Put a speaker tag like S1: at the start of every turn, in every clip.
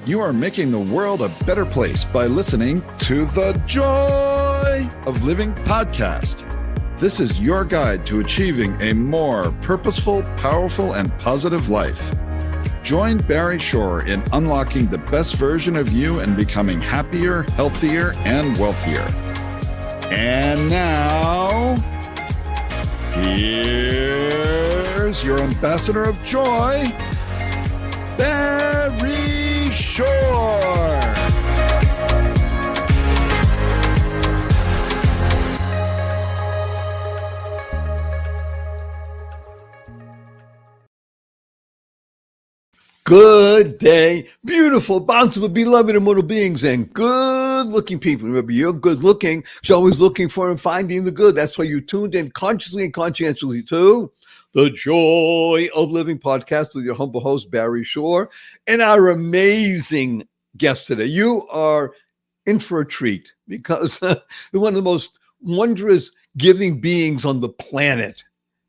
S1: You are making the world a better place by listening to the Joy of Living podcast. This is your guide to achieving a more purposeful, powerful, and positive life. Join Barry Shore in unlocking the best version of you and becoming happier, healthier, and wealthier. And now, here's your ambassador of joy, Barry Shore.
S2: Good day, beautiful, bountiful, beloved immortal beings, and good-looking people. Remember, you're good-looking, so always looking for and finding the good. That's why you tuned in consciously and conscientiously to the Joy of Living podcast with your humble host, Barry Shore, and our amazing guest today. You are in for a treat because they're one of the most wondrous giving beings on the planet.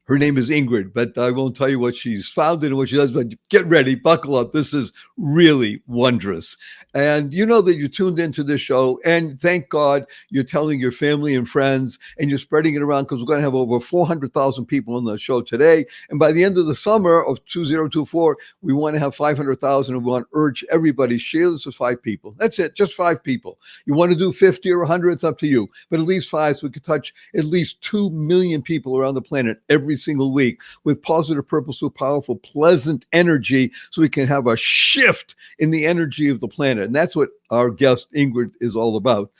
S2: Her name is Ingrid, but I won't tell you what she's founded and what she does, but get ready, buckle up. This is really wondrous. And you know that you tuned into this show, and thank God you're telling your family and friends, and you're spreading it around because we're going to have over 400,000 people on the show today. And by the end of the summer of 2024, we want to have 500,000, and we want to urge everybody, share this with 5 people. That's it, just 5 people. You want to do 50 or 100, it's up to you, but at least 5 so we could touch at least 2 million people around the planet every single week with positive, purposeful, powerful, pleasant energy so we can have a shift in the energy of the planet. And that's what our guest Ingrid is all about.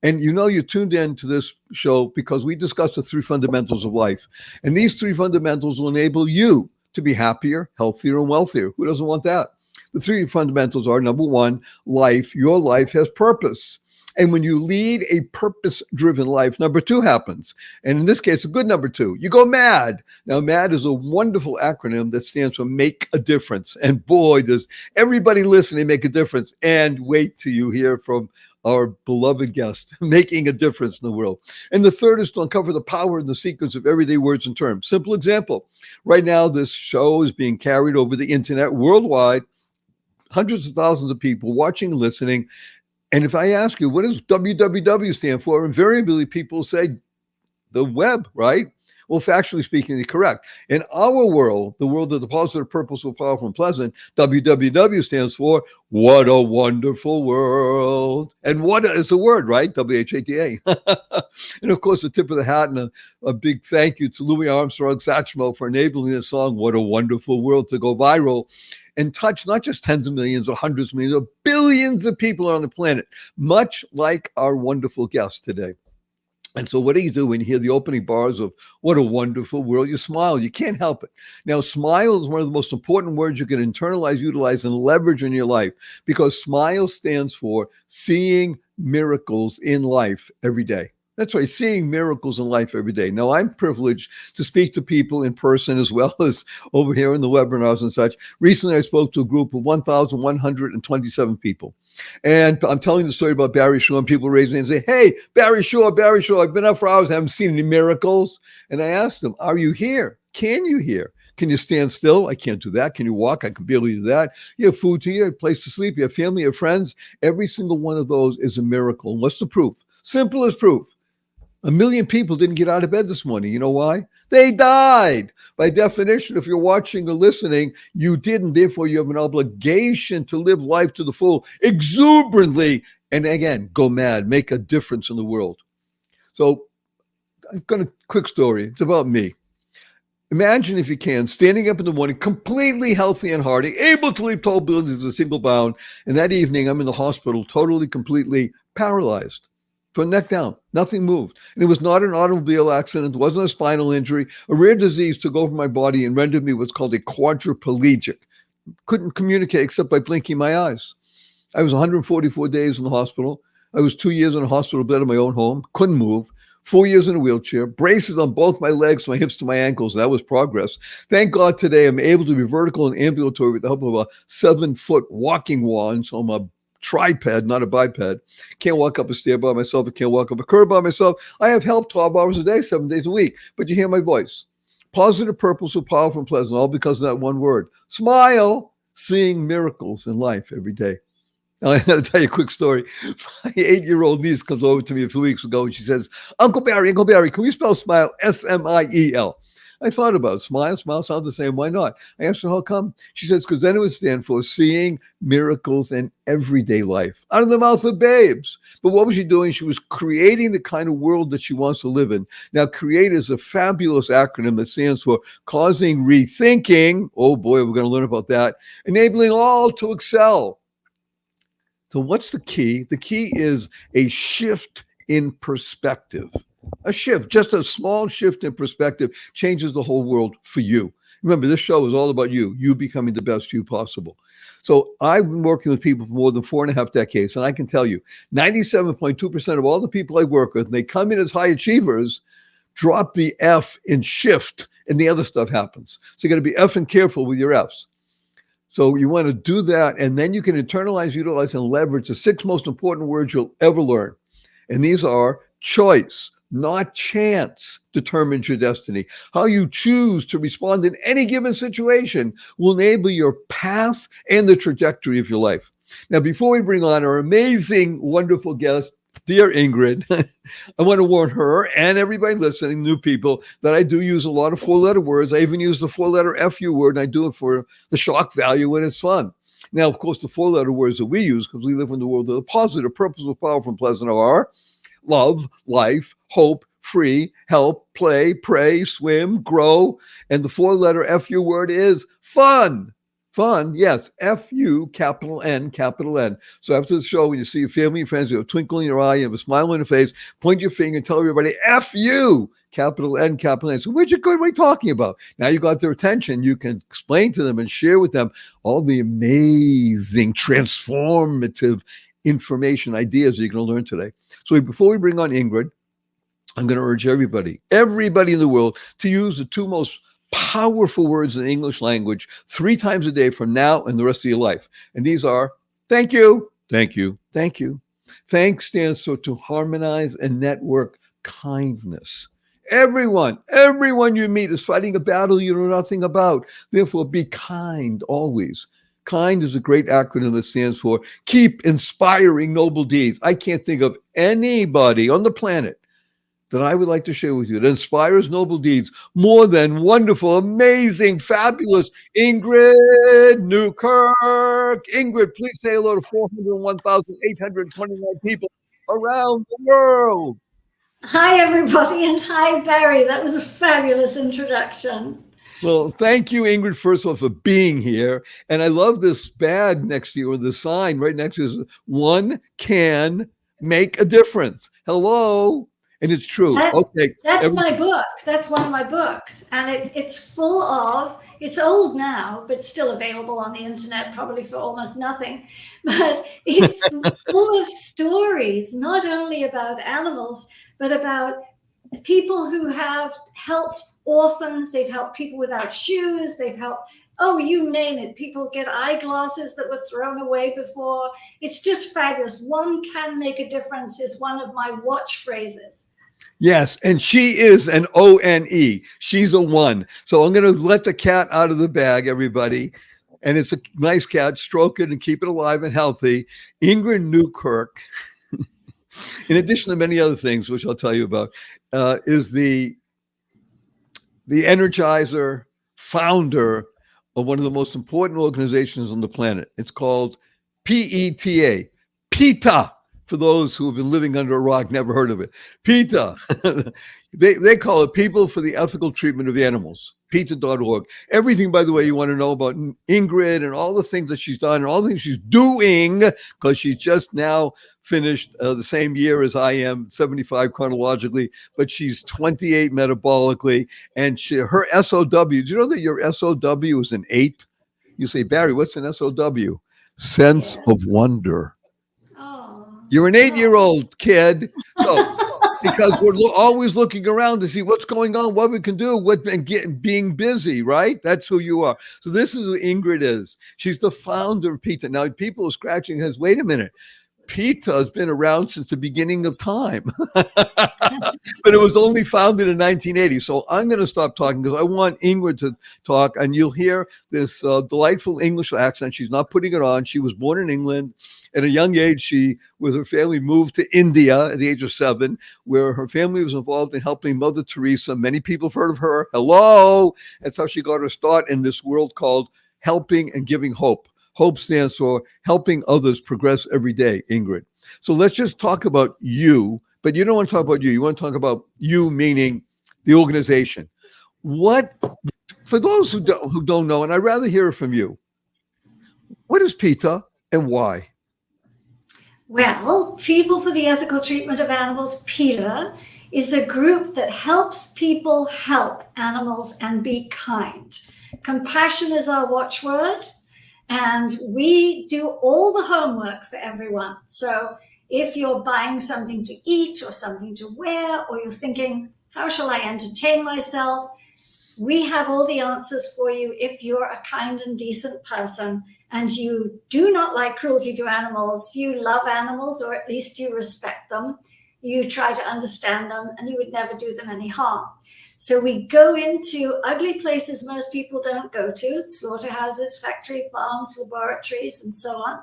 S2: And you know, you tuned in to this show because we discussed the 3 fundamentals of life. And these 3 fundamentals will enable you to be happier, healthier, and wealthier. Who doesn't want that? The 3 fundamentals are, number 1, life. Your life has purpose. And when you lead a purpose-driven life, number 2 happens. And in this case, a good number 2, you go MAD. Now, MAD is a wonderful acronym that stands for Make a Difference. And boy, does everybody listening make a difference. And wait till you hear from our beloved guest, making a difference in the world. And the 3rd is to uncover the power and the secrets of everyday words and terms. Simple example. Right now, this show is being carried over the internet worldwide. Hundreds of thousands of people watching and listening. And if I ask you, what does www stand for? Invariably, people say the web, right? Well, factually speaking, they're correct. In our world, the world of the positive, purposeful, powerful, and pleasant, www stands for what a wonderful world. And what is a word, right? WHATA. And of course, the tip of the hat and a big thank you to Louis Armstrong Satchmo for enabling this song, What a Wonderful World, to go viral and touch not just tens of millions or hundreds of millions, or billions of people on the planet, much like our wonderful guest today. And so what do you do when you hear the opening bars of What a Wonderful World? You smile. You can't help it. Now, smile is one of the most important words you can internalize, utilize, and leverage in your life, because smile stands for seeing miracles in life every day. That's right, seeing miracles in life every day. Now, I'm privileged to speak to people in person as well as over here in the webinars and such. Recently, I spoke to a group of 1,127 people. And I'm telling the story about Barry Shore, and people raise their hands and say, hey, Barry Shore, I've been up for hours, I haven't seen any miracles. And I asked them, are you here? Can you hear? Can you stand still? I can't do that. Can you walk? I can barely do that. You have food to eat, a place to sleep, you have family, you have friends. Every single one of those is a miracle. And what's the proof? Simple as proof. 1 million people didn't get out of bed this morning. You know why? They died. By definition, if you're watching or listening, you didn't. Therefore, you have an obligation to live life to the full, exuberantly, and again, go mad, make a difference in the world. So I've got a quick story. It's about me. Imagine, if you can, standing up in the morning, completely healthy and hearty, able to leap tall buildings with a single bound. And that evening, I'm in the hospital, totally, completely paralyzed. From neck down, nothing moved. And it was not an automobile accident. It wasn't a spinal injury. A rare disease took over my body and rendered me what's called a quadriplegic. Couldn't communicate except by blinking my eyes. I was 144 days in the hospital. I was 2 years in a hospital bed in my own home. Couldn't move. 4 years in a wheelchair. Braces on both my legs, my hips to my ankles. That was progress. Thank God today I'm able to be vertical and ambulatory with the help of a 7-foot walking wand. So I'm a tripod, not a biped. Can't walk up a stair by myself. I can't walk up a curb by myself. I have help 12 hours a day, 7 days a week. But you hear my voice. Positive, purposeful, powerful, and pleasant, all because of that one word. Smile, seeing miracles in life every day. Now, I got to tell you a quick story. My 8-year-old niece comes over to me a few weeks ago and she says, Uncle Barry, can we spell smile S-M-I-E-L? I thought about it. Smile sounds the same. Why not? I asked her, how come? She says, because then it would stand for seeing miracles in everyday life out of the mouth of babes. But what was she doing? She was creating the kind of world that she wants to live in. Now, CREATE is a fabulous acronym that stands for causing rethinking. Oh boy, we're going to learn about that. Enabling all to excel. So what's the key? The key is a shift in perspective. A shift, just a small shift in perspective changes the whole world for you. Remember, this show is all about you becoming the best you possible. So I've been working with people for more than 4.5 decades, and I can tell you 97.2% of all the people I work with, and they come in as high achievers, drop the F in shift, and the other stuff happens. So you got to be effing careful with your Fs. So you want to do that, and then you can internalize, utilize, and leverage the 6 most important words you'll ever learn. And these are choice, not chance, determines your destiny. How you choose to respond in any given situation will enable your path and the trajectory of your life. Now, before we bring on our amazing, wonderful guest, dear Ingrid, I want to warn her and everybody listening, new people, that I do use a lot of 4-letter words. I even use the 4-letter FU word, and I do it for the shock value, and it's fun. Now, of course, the 4-letter words that we use, because we live in the world of the positive, purposeful, powerful, and pleasant, are love, life, hope, free, help, play, pray, swim, grow. And the 4-letter FU word is fun. Fun, yes, F-U, capital N, capital N. So after the show, when you see your family and friends, you have a twinkle in your eye, you have a smile on your face, point your finger and tell everybody, F-U, capital N, capital N. So what are you talking about? Now you got their attention. You can explain to them and share with them all the amazing, transformative information, ideas that you're going to learn today. So before we bring on Ingrid, I'm going to urge everybody in the world to use the 2 most powerful words in the English language 3 times a day from now and the rest of your life. And these are thank you, thank you, thank you. Thanks stands for to harmonize and network kindness. Everyone you meet is fighting a battle you know nothing about. Therefore, be kind always. KIND is a great acronym that stands for keep inspiring noble deeds. I can't think of anybody on the planet that I would like to share with you that inspires noble deeds more than wonderful, amazing, fabulous Ingrid Newkirk. Ingrid, please say hello to 401,829 people around the world.
S3: Hi, everybody, and hi, Barry. That was a fabulous introduction.
S2: Well, thank you, Ingrid, first of all, for being here. And I love this bag next to you, or the sign right next to you is one can make a difference. Hello. And it's true.
S3: That's my book. That's one of my books. And it's full of, it's old now, but still available on the internet, probably for almost nothing. But it's full of stories, not only about animals, but about people who have helped orphans. They've helped people without shoes. They've helped, you name it. People get eyeglasses that were thrown away before. It's just fabulous. One can make a difference is one of my watch phrases.
S2: Yes, and she is an O-N-E. She's a 1. So I'm going to let the cat out of the bag, everybody. And it's a nice cat. Stroke it and keep it alive and healthy. Ingrid Newkirk, in addition to many other things, which I'll tell you about, is the energizer, founder of one of the most important organizations on the planet. It's called PETA, PETA. For those who have been living under a rock, never heard of it. PETA. they call it People for the Ethical Treatment of Animals. PETA.org. Everything, by the way, you want to know about Ingrid and all the things that she's done and all the things she's doing, because she's just now finished the same year as I am, 75 chronologically, but she's 28 metabolically. And her SOW, do you know that your SOW is an 8? You say, Barry, what's an SOW? Sense of wonder. You're an 8-year-old kid, so because we're always looking around to see what's going on, what we can do, being busy, right? That's who you are. So this is who Ingrid is. She's the founder of PETA. Now, people are scratching heads. Wait a minute. PETA has been around since the beginning of time, but it was only founded in 1980. So I'm going to stop talking because I want Ingrid to talk, and you'll hear this delightful English accent. She's not putting it on. She was born in England. At a young age, she, with her family, moved to India at the age of 7, where her family was involved in helping Mother Teresa. Many people have heard of her. Hello. That's how she got her start in this world called helping and giving hope. Hope stands for helping others progress every day, Ingrid. So let's just talk about you, but you don't want to talk about you. You want to talk about you, meaning the organization. What, for those who don't know, and I'd rather hear it from you, what is PETA and why?
S3: Well, People for the Ethical Treatment of Animals, PETA, is a group that helps people help animals and be kind. Compassion is our watchword. And we do all the homework for everyone. So if you're buying something to eat or something to wear, or you're thinking, how shall I entertain myself? We have all the answers for you if you're a kind and decent person and you do not like cruelty to animals. You love animals, or at least you respect them. You try to understand them, and you would never do them any harm. So we go into ugly places most people don't go to, slaughterhouses, factory farms, laboratories, and so on.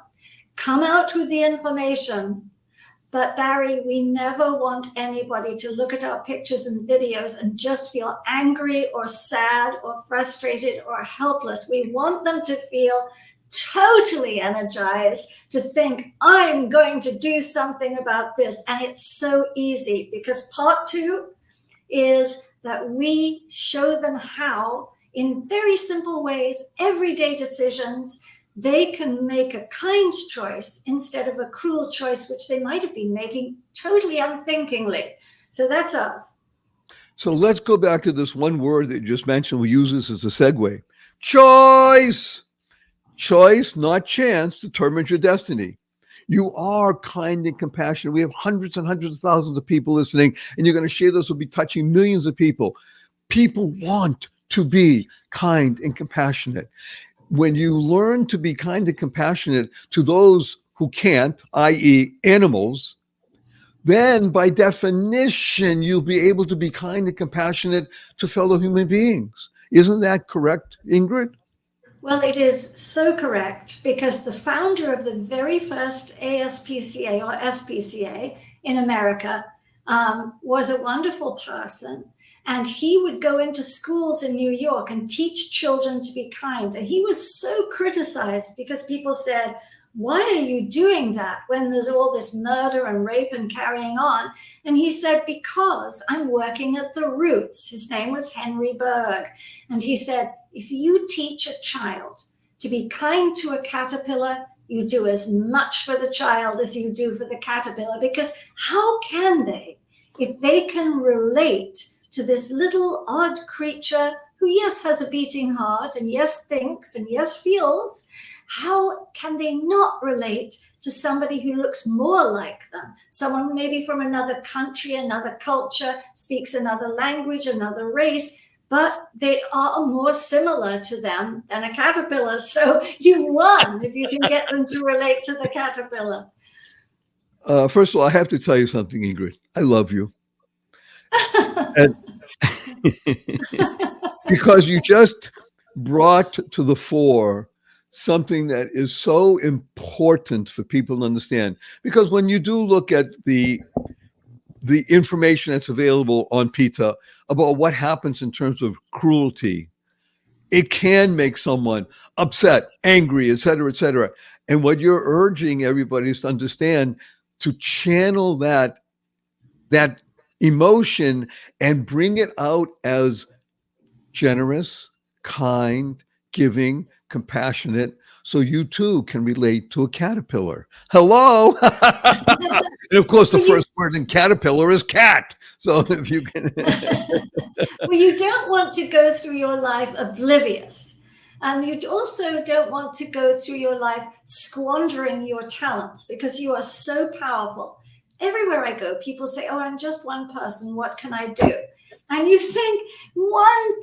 S3: Come out with the information. But Barry, we never want anybody to look at our pictures and videos and just feel angry or sad or frustrated or helpless. We want them to feel totally energized, to think, I'm going to do something about this. And it's so easy, because part 2 is that we show them how, in very simple ways, everyday decisions, they can make a kind choice instead of a cruel choice, which they might have been making totally unthinkingly. So that's us.
S2: So let's go back to this one word that you just mentioned. We use this as a segue. Choice. Choice, not chance, determines your destiny. You are kind and compassionate. We have hundreds and hundreds of thousands of people listening, and you're going to share this will be touching millions of people. People want to be kind and compassionate. When you learn to be kind and compassionate to those who can't, i.e., animals, then by definition, you'll be able to be kind and compassionate to fellow human beings. Isn't that correct, Ingrid?
S3: Well, it is so correct, because the founder of the very first ASPCA or SPCA in America was a wonderful person. And he would go into schools in New York and teach children to be kind. And he was so criticized because people said, why are you doing that when there's all this murder and rape and carrying on? And he said, because I'm working at the roots. His name was Henry Berg. And he said, if you teach a child to be kind to a caterpillar, you do as much for the child as you do for the caterpillar. Because how can they, if they can relate to this little odd creature who, yes, has a beating heart, and yes, thinks, and yes, feels, how can they not relate to somebody who looks more like them? Someone maybe from another country, another culture, speaks another language, another race, but they are more similar to them than a caterpillar. So you've won if you can get them to relate to the caterpillar.
S2: First of all, I have to tell you something, Ingrid. I love you. And because you just brought to the fore something that is so important for people to understand. Because when you do look at the information that's available on PETA about what happens in terms of cruelty, it can make someone upset, angry, et cetera, et cetera. And what you're urging everybody is to understand, to channel that emotion and bring it out as generous, kind, giving, compassionate, so you too can relate to a caterpillar. Hello. And of course, the first word in caterpillar is cat. So if you can.
S3: Well, you don't want to go through your life oblivious. And you also don't want to go through your life squandering your talents, because you are so powerful. Everywhere I go, people say, oh, I'm just one person. What can I do? And you think one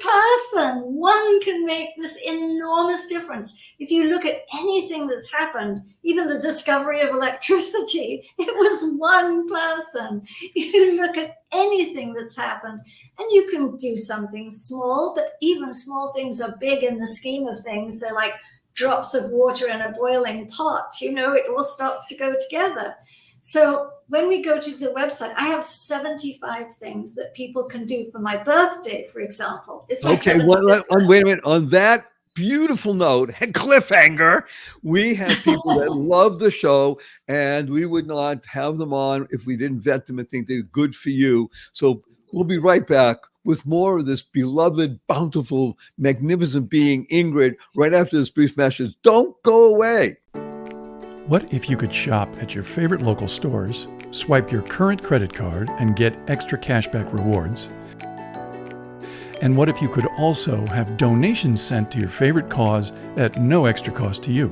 S3: can make this enormous difference. If you look at anything that's happened, even the discovery of electricity, it was one person. You look at anything that's happened, and you can do something small, but even small things are big in the scheme of things. They're like drops of water in a boiling pot. It all starts to go together. So when we go to the website, I have 75 things that people can do for my birthday, for example. It's my 75th
S2: wait a minute. On that beautiful note, cliffhanger, we have people that love the show, and we would not have them on if we didn't vet them and think they're good for you. So we'll be right back with more of this beloved, bountiful, magnificent being, Ingrid, right after this brief message. Don't go away.
S4: What if you could shop at your favorite local stores, swipe your current credit card and get extra cashback rewards? And what if you could also have donations sent to your favorite cause at no extra cost to you?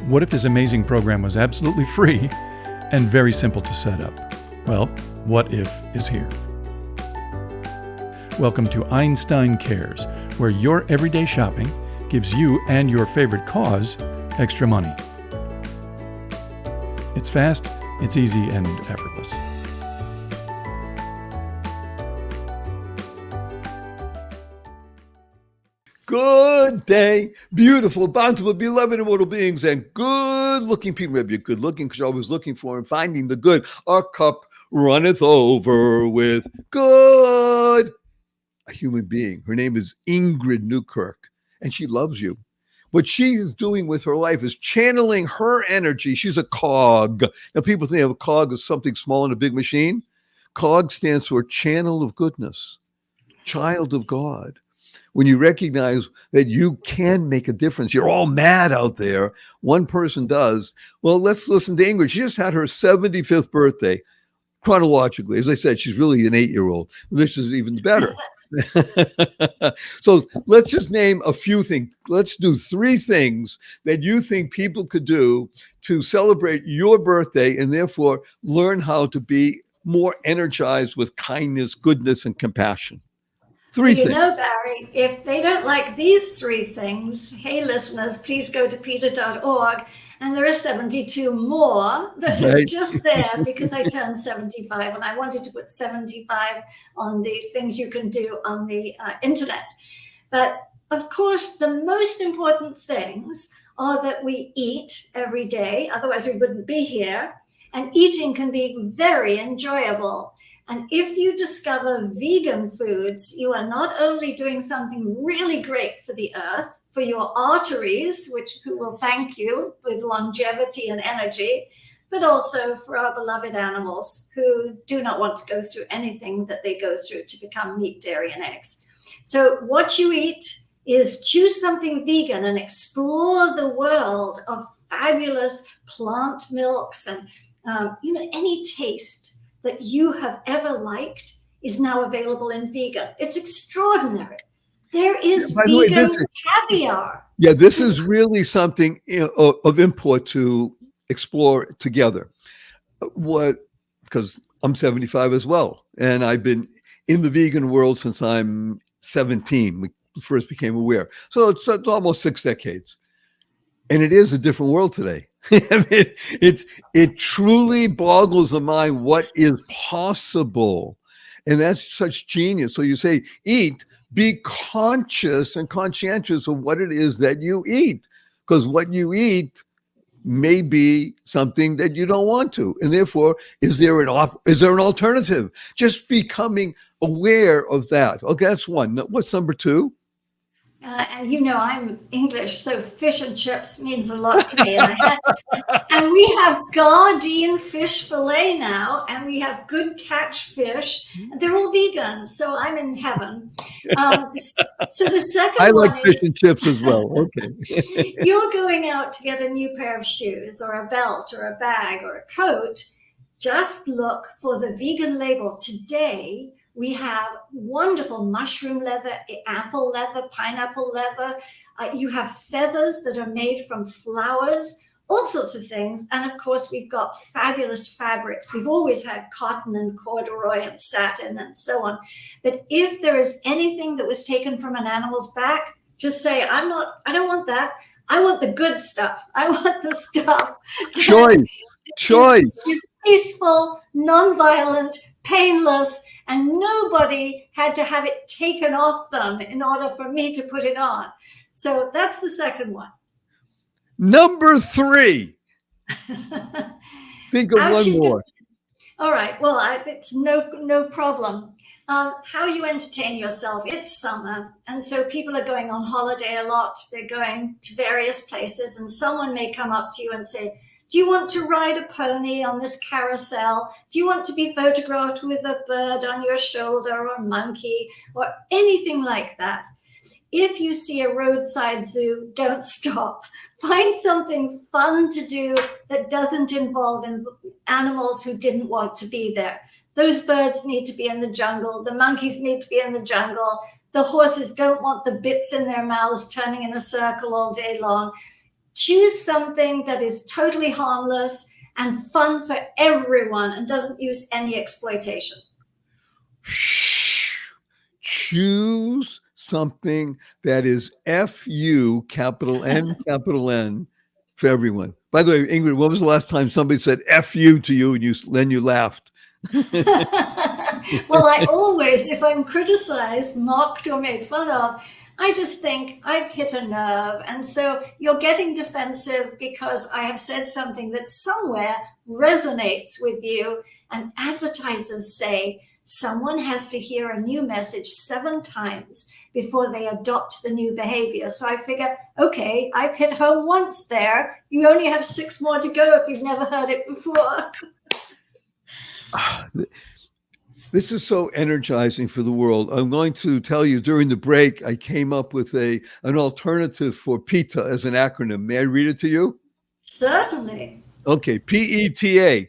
S4: What if this amazing program was absolutely free and very simple to set up? Well, What If is here. Welcome to Einstein Cares, where your everyday shopping gives you and your favorite cause extra money. It's fast, it's easy, and effortless.
S2: Good day, beautiful, bountiful, beloved immortal beings, and good-looking people. Maybe you're good-looking because you're always looking for and finding the good. Our cup runneth over with good. A human being. Her name is Ingrid Newkirk, and she loves you. What she's doing with her life is channeling her energy. She's a cog. Now, people think of a cog as something small in a big machine. Cog stands for channel of goodness, child of God. When you recognize that you can make a difference, you're all mad out there. One person does. Well, let's listen to Ingrid. She just had her 75th birthday. Chronologically, as I said, she's really an 8-year-old. This is even better. So let's just name a few things. Let's do 3 things that you think people could do to celebrate your birthday and therefore learn how to be more energized with kindness, goodness, and compassion. 3 things.
S3: Barry, if they don't like these 3 things, hey, listeners, please go to PETA.org. And there are 72 more that are just there because I turned 75 and I wanted to put 75 on the things you can do on the internet. But of course, the most important things are that we eat every day. Otherwise, we wouldn't be here. And eating can be very enjoyable. And if you discover vegan foods, you are not only doing something really great for the earth, for your arteries, who will thank you with longevity and energy, but also for our beloved animals who do not want to go through anything that they go through to become meat, dairy, and eggs. So what you eat is choose something vegan and explore the world of fabulous plant milks and any taste that you have ever liked is now available in vegan. It's extraordinary. There is vegan caviar.
S2: Yeah, this is really something of import to explore together. Because I'm 75 as well, and I've been in the vegan world since I'm 17. We first became aware. So it's almost 6 decades. And it is a different world today. I mean, it truly boggles the mind what is possible. And that's such genius. So you say, eat, be conscious and conscientious of what it is that you eat. Because what you eat may be something that you don't want to. And therefore, is there an alternative? Just becoming aware of that. Okay, that's one. What's number 2?
S3: And I'm English, so fish and chips means a lot to me. And we have Gardein fish fillet now, and we have good catch fish. They're all vegan, so I'm in heaven. So the second
S2: I
S3: one
S2: like fish and chips as well. Okay.
S3: You're going out to get a new pair of shoes or a belt or a bag or a coat. Just look for the vegan label. Today, we have wonderful mushroom leather, apple leather, pineapple leather. You have feathers that are made from flowers. all sorts of things. And of course, we've got fabulous fabrics. We've always had cotton and corduroy and satin and so on. But if there is anything that was taken from an animal's back, just say, I don't want that. I want the good stuff. I want the stuff.
S2: Choice.
S3: Is peaceful, non-violent, painless, and nobody had to have it taken off them in order for me to put it on. So that's the second one.
S2: Number 3. Think of one more.
S3: All right. Well, it's no problem. How you entertain yourself. It's summer, and so people are going on holiday a lot. They're going to various places, and someone may come up to you and say, do you want to ride a pony on this carousel? Do you want to be photographed with a bird on your shoulder or a monkey or anything like that? If you see a roadside zoo, don't stop. Find something fun to do that doesn't involve animals who didn't want to be there. Those birds need to be in the jungle. The monkeys need to be in the jungle. The horses don't want the bits in their mouths turning in a circle all day long. Choose something that is totally harmless and fun for everyone and doesn't use any exploitation.
S2: Choose something that is F-U, capital N, capital N, for everyone. By the way, Ingrid, when was the last time somebody said F-U to you and then you laughed?
S3: Well, I always, if I'm criticized, mocked, or made fun of, I just think I've hit a nerve. And so you're getting defensive because I have said something that somewhere resonates with you. And advertisers say someone has to hear a new message 7 times before they adopt the new behavior. So I figure, okay, I've hit home once there. You only have 6 more to go if you've never heard it before.
S2: This is so energizing for the world. I'm going to tell you during the break, I came up with an alternative for PETA as an acronym. May I read it to you?
S3: Certainly.
S2: Okay, PETA.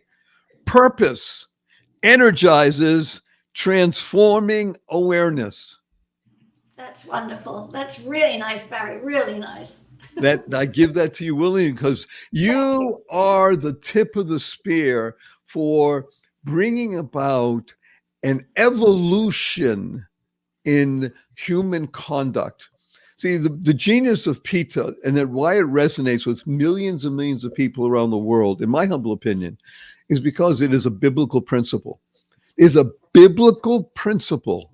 S2: Purpose energizes transforming awareness.
S3: That's wonderful. That's really nice, Barry. Really nice.
S2: That I give that to you, William, because you are the tip of the spear for bringing about an evolution in human conduct. See, the genius of PETA and that why it resonates with millions and millions of people around the world, in my humble opinion, is because it is a biblical principle. It is a biblical principle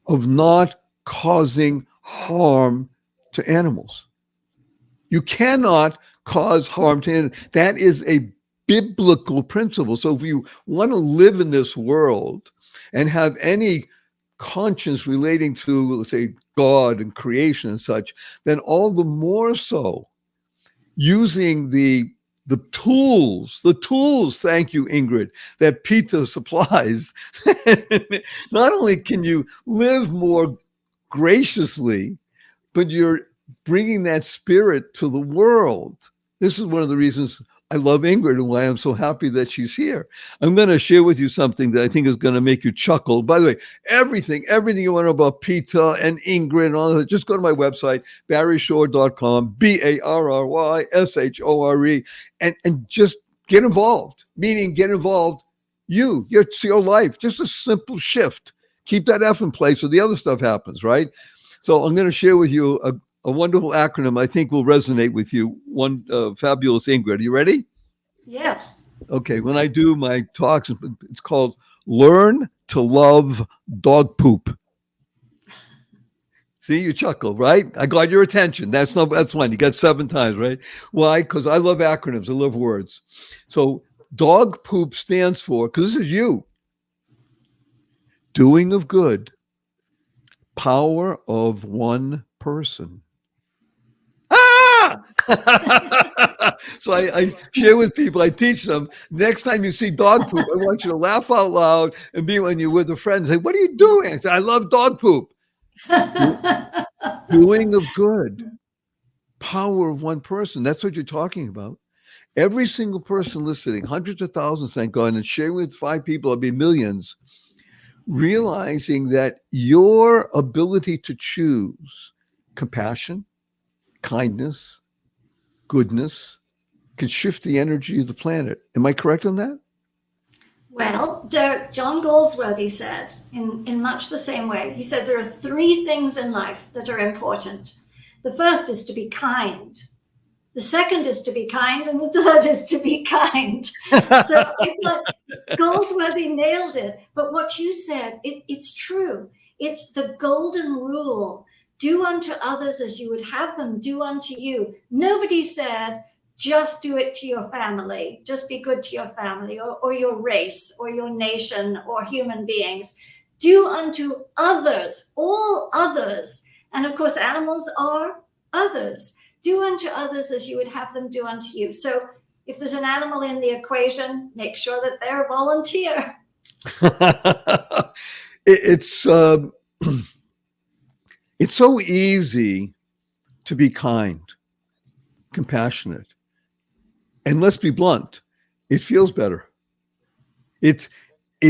S2: of not causing harm to animals. You cannot cause harm to animals. That is a biblical principle. So if you want to live in this world and have any conscience relating to, let's say, God and creation and such, then all the more so using the tools, thank you, Ingrid, that PETA supplies. Not only can you live more graciously, but you're bringing that spirit to the world. This is one of the reasons I love Ingrid and why I'm so happy that she's here. I'm going to share with you something that I think is going to make you chuckle. By the way, everything you want to know about PETA and Ingrid and all that, just go to my website, barryshore.com, BARRYSHORE, and just get involved, meaning get involved it's your life, just a simple shift. Keep that F in place so the other stuff happens, right? So I'm going to share with you a wonderful acronym I think will resonate with you. One fabulous Ingrid. Are you ready?
S3: Yes.
S2: Okay. When I do my talks, it's called Learn to Love Dog Poop. See, you chuckle, right? I got your attention. That's one. You got 7 times, right? Why? Because I love acronyms. I love words. So dog poop stands for, because this is you, doing of good, power of one person. So I share with people, I teach them, next time you see dog poop, I want you to laugh out loud and be when you're with a friend, say, what are you doing? I say, I love dog poop. Doing of good, power of one person. That's what you're talking about. Every single person listening, hundreds of thousands, thank God, and sharing with 5 people, it'll be millions, realizing that your ability to choose compassion, kindness, goodness, can shift the energy of the planet. Am I correct on that?
S3: Well, John Galsworthy said in much the same way. He said there are three things in life that are important. The first is to be kind. The second is to be kind, and the third is to be kind. So I thought Galsworthy nailed it. But what you said, it's true. It's the golden rule. Do unto others as you would have them do unto you. Nobody said, just do it to your family. Just be good to your family or your race or your nation or human beings. Do unto others, all others. And of course, animals are others. Do unto others as you would have them do unto you. So if there's an animal in the equation, make sure that they're a volunteer.
S2: It's so easy to be kind, compassionate. And let's be blunt, it feels better. It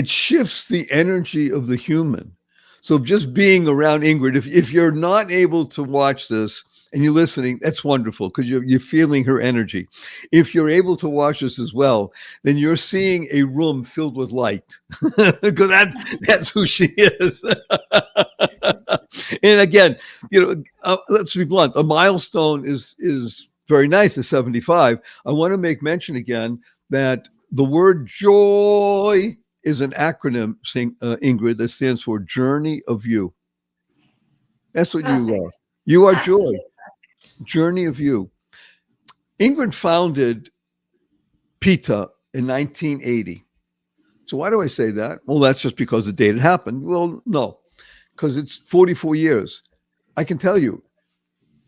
S2: shifts the energy of the human. So just being around Ingrid, if you're not able to watch this and you're listening, that's wonderful because you're feeling her energy. If you're able to watch this as well, then you're seeing a room filled with light because that's who she is. And again, let's be blunt. A milestone is very nice at 75. I want to make mention again that the word joy is an acronym, Ingrid, that stands for Journey of You. That's what
S3: Perfect.
S2: you are. You are
S3: Absolutely.
S2: joy. Journey of You. Ingrid founded PETA in 1980. So why do I say that? Well, that's just because the date it happened. Well, no, because it's 44 years. I can tell you,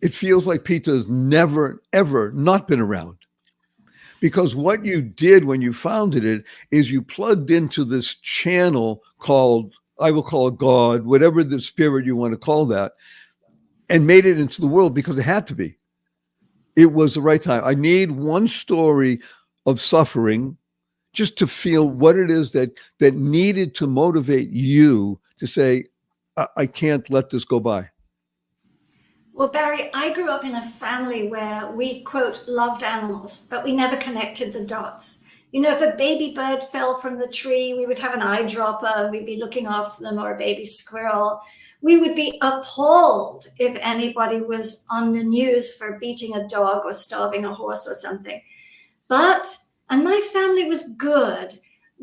S2: it feels like PETA has never, ever not been around. Because what you did when you founded it is you plugged into this channel called, I will call it God, whatever the spirit you want to call that, and made it into the world because it had to be. It was the right time. I need one story of suffering just to feel what it is that needed to motivate you to say, I can't let this go by.
S3: Well, Barry, I grew up in a family where we, quote, loved animals, but we never connected the dots. If a baby bird fell from the tree, we would have an eyedropper and we'd be looking after them, or a baby squirrel. We would be appalled if anybody was on the news for beating a dog or starving a horse or something. And my family was good.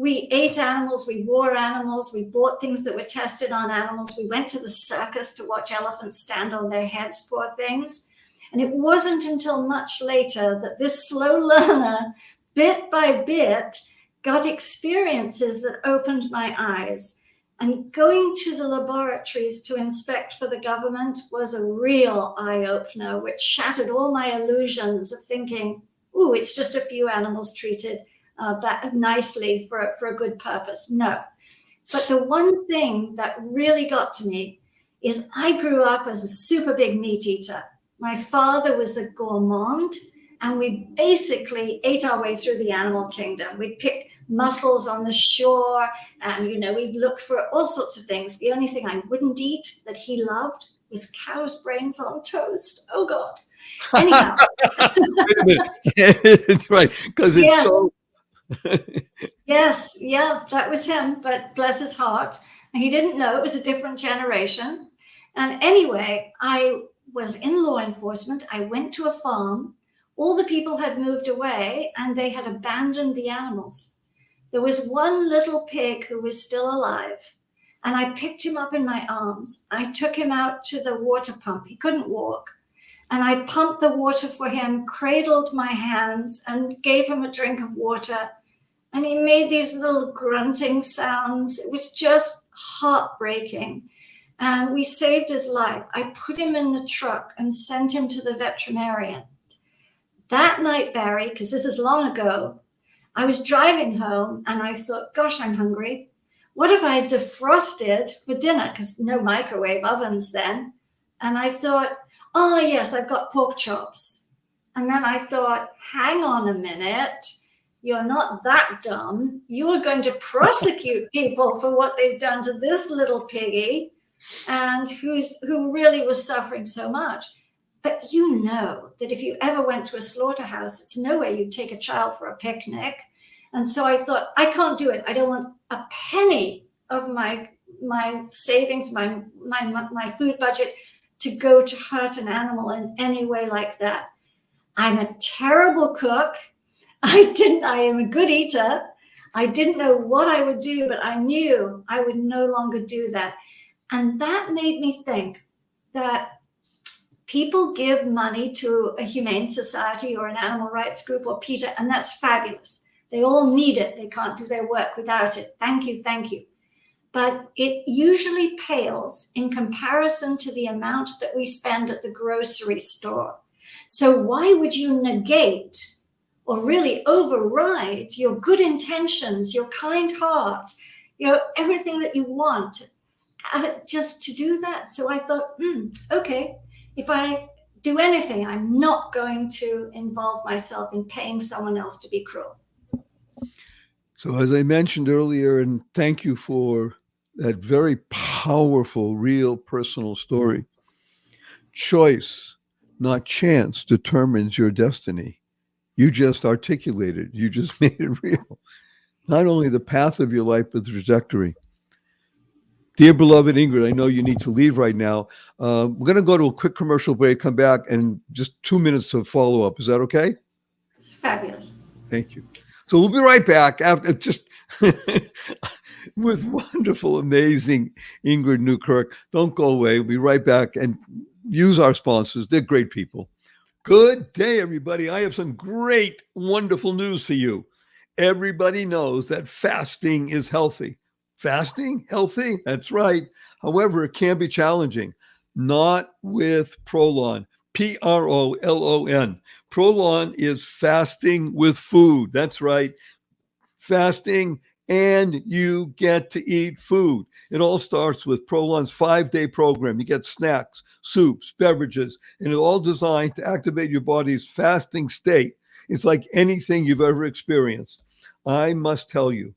S3: We ate animals, we wore animals, we bought things that were tested on animals. We went to the circus to watch elephants stand on their heads, poor things. And it wasn't until much later that this slow learner, bit by bit, got experiences that opened my eyes. And going to the laboratories to inspect for the government was a real eye-opener, which shattered all my illusions of thinking, ooh, it's just a few animals treated nicely for a good purpose. No. But the one thing that really got to me is I grew up as a super big meat eater. My father was a gourmand, and we basically ate our way through the animal kingdom. We'd pick mussels on the shore, and we'd look for all sorts of things. The only thing I wouldn't eat that he loved was cow's brains on toast. Oh God. Anyhow.
S2: Wait a minute. It's right, because it's
S3: Yes.
S2: so.
S3: Yes, yeah, that was him, but bless his heart. He didn't know it was a different generation. And anyway, I was in law enforcement. I went to a farm. All the people had moved away and they had abandoned the animals. There was one little pig who was still alive, and I picked him up in my arms. I took him out to the water pump. He couldn't walk. And I pumped the water for him, cradled my hands, and gave him a drink of water. And he made these little grunting sounds. It was just heartbreaking. And we saved his life. I put him in the truck and sent him to the veterinarian. That night, Barry, because this is long ago, I was driving home and I thought, gosh, I'm hungry. What if I defrosted for dinner? Because no microwave ovens then. And I thought, oh, yes, I've got pork chops. And then I thought, hang on a minute. You're not that dumb. You're going to prosecute people for what they've done to this little piggy and who really was suffering so much. But you know that if you ever went to a slaughterhouse, it's no way you'd take a child for a picnic. And so I thought, I can't do it. I don't want a penny of my savings, my food budget to go to hurt an animal in any way like that. I'm a terrible cook. I am a good eater. I didn't know what I would do, but I knew I would no longer do that. And that made me think that people give money to a humane society or an animal rights group or PETA, and that's fabulous. They all need it. They can't do their work without it. Thank you, thank you. But it usually pales in comparison to the amount that we spend at the grocery store. So why would you negate or really override your good intentions, your kind heart, everything that you want, just to do that? So I thought, okay, if I do anything, I'm not going to involve myself in paying someone else to be cruel.
S2: So as I mentioned earlier, and thank you for that very powerful, real personal story. Choice, not chance, determines your destiny. You just articulated, you just made it real. Not only the path of your life, but the trajectory. Dear beloved Ingrid, I know you need to leave right now. We're going to go to a quick commercial break, come back, and just 2 minutes of follow-up. Is that okay?
S3: It's fabulous.
S2: Thank you. So we'll be right back after just with wonderful, amazing Ingrid Newkirk. Don't go away. We'll be right back and use our sponsors. They're great people. Good day, everybody. I have some great, wonderful news for you. Everybody knows that fasting is healthy. Fasting? Healthy? That's right. However, it can be challenging. Not with Prolon. Prolon. Prolon is fasting with food. That's right. Fasting, and you get to eat food. It all starts with Prolon's 5-day program. You get snacks, soups, beverages, and it's all designed to activate your body's fasting state. It's like anything you've ever experienced. I must tell you,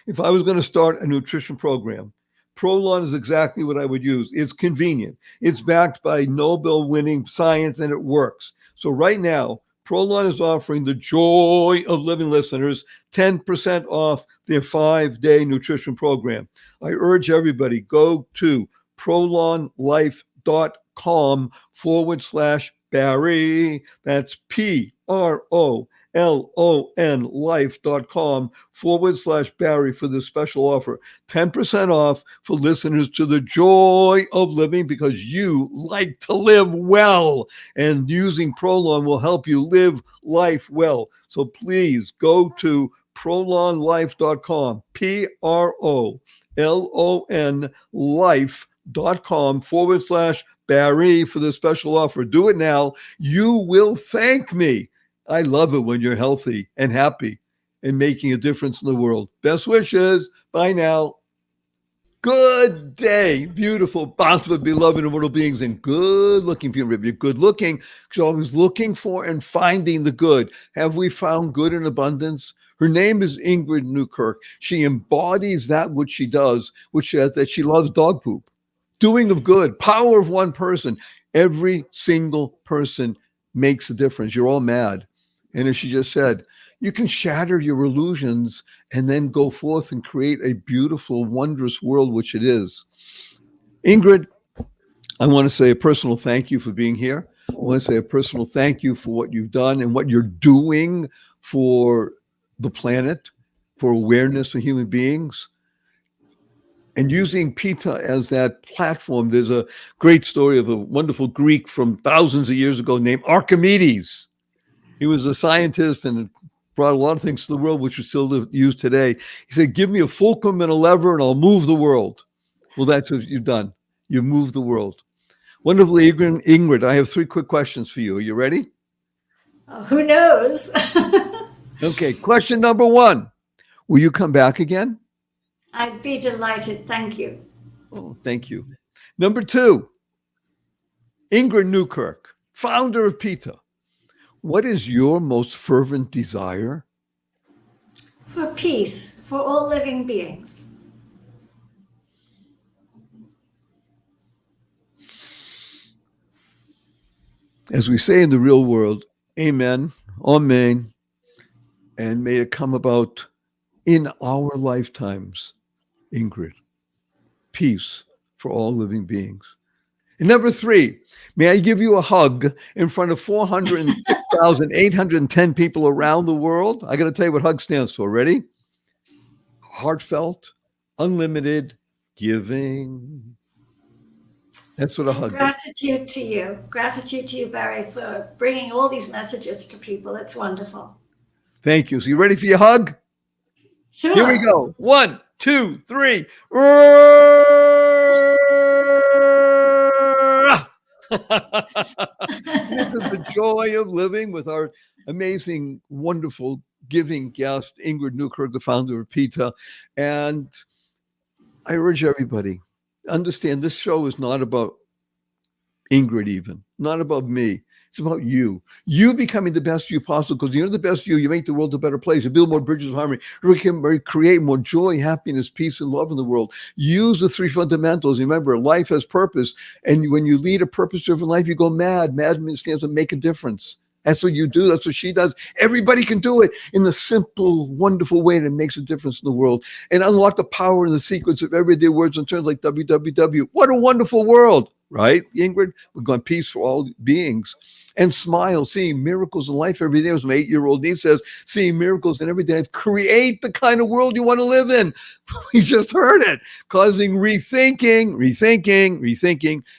S2: if I was going to start a nutrition program, Prolon is exactly what I would use. It's convenient. It's backed by Nobel-winning science, and it works. So right now, Prolon is offering the Joy of Living listeners 10% off their 5-day nutrition program. I urge everybody, go to prolonlife.com/Barry. That's PROLON life.com/Barry for this special offer. 10% off for listeners to the Joy of Living, because you like to live well, and using Prolon will help you live life well. So please go to prolonlife.com, PROLON life.com/Barry for the special offer. Do it now. You will thank me. I love it when you're healthy and happy and making a difference in the world. Best wishes. Bye now. Good day, beautiful, bountiful, beloved, immortal beings, and good-looking people. If you're good-looking, because you're always looking for and finding the good. Have we found good in abundance? Her name is Ingrid Newkirk. She embodies that which she does, which says that she loves dog poop. Doing of good, power of one person. Every single person makes a difference. You're all mad. And as she just said, you can shatter your illusions and then go forth and create a beautiful, wondrous world, which it is. Ingrid, I want to say a personal thank you for being here. I want to say a personal thank you for what you've done and what you're doing for the planet, for awareness of human beings, and using PETA as that platform. There's a great story of a wonderful Greek from thousands of years ago named Archimedes. He was a scientist and brought a lot of things to the world, which we still use today. He said, give me a fulcrum and a lever and I'll move the world. Well, that's what you've done. You've moved the world. Wonderfully, Ingrid, I have 3 quick questions for you. Are you ready?
S3: Who knows?
S2: Okay, question number 1. Will you come back again?
S3: I'd be delighted. Thank you.
S2: Oh, thank you. Number 2, Ingrid Newkirk, founder of PETA. What is your most fervent desire?
S3: For peace, for all living beings.
S2: As we say in the real world, amen, amen, and may it come about in our lifetimes, Ingrid, peace for all living beings. And number 3, may I give you a hug in front of 406,810 people around the world? I got to tell you what hug stands for. Ready? Heartfelt, unlimited giving. That's what a hug is.
S3: Gratitude to you. Gratitude to you, Barry, for bringing all these messages to people. It's wonderful.
S2: Thank you. So you ready for your hug?
S3: Sure.
S2: Here we go. 1, 2, 3. This is the joy of living with our amazing, wonderful, giving guest, Ingrid Newkirk, the founder of PETA. And I urge everybody, understand this show is not about Ingrid even, not about me. It's about you. You becoming the best you possible, because you're the best you make the world a better place. You build more bridges of harmony. You can create more joy, happiness, peace, and love in the world. Use the 3 fundamentals. Remember, life has purpose. And when you lead a purpose-driven life, you go mad. Mad stands to make a difference. That's what you do. That's what she does. Everybody can do it in a simple, wonderful way that makes a difference in the world, and unlock the power and the secrets of everyday words and terms like WWW. What a wonderful world, right, Ingrid? We're going peace for all beings. And smile, seeing miracles in life every day. As my 8-year-old niece says, seeing miracles in every day. Create the kind of world you want to live in. We just heard it. Causing rethinking,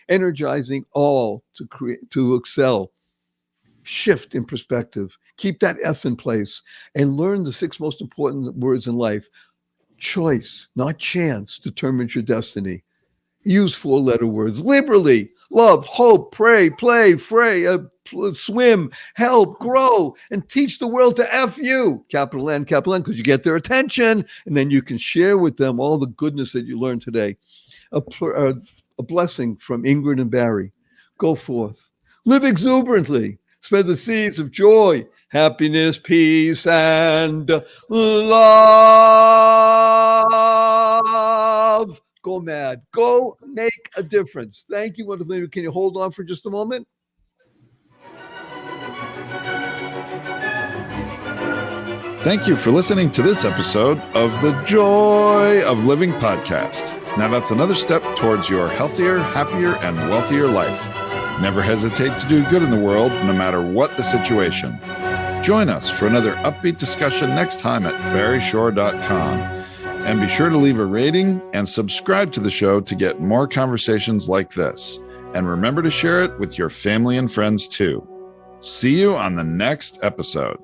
S2: energizing all to create, to excel. Shift in perspective. Keep that F in place and learn the 6 most important words in life. Choice, not chance, determines your destiny. Use 4-letter words liberally. Love, hope, pray, play, fray, swim, help, grow, and teach the world to F you. Capital N, because you get their attention, and then you can share with them all the goodness that you learned today. A blessing from Ingrid and Barry. Go forth. Live exuberantly. Spread the seeds of joy, happiness, peace, and love. Go mad. Go make a difference. Thank you, wonderful. Can you hold on for just a moment?
S1: Thank you for listening to this episode of the Joy of Living podcast. Now that's another step towards your healthier, happier, and wealthier life. Never hesitate to do good in the world, no matter what the situation. Join us for another upbeat discussion next time at barryshore.com. And be sure to leave a rating and subscribe to the show to get more conversations like this. And remember to share it with your family and friends too. See you on the next episode.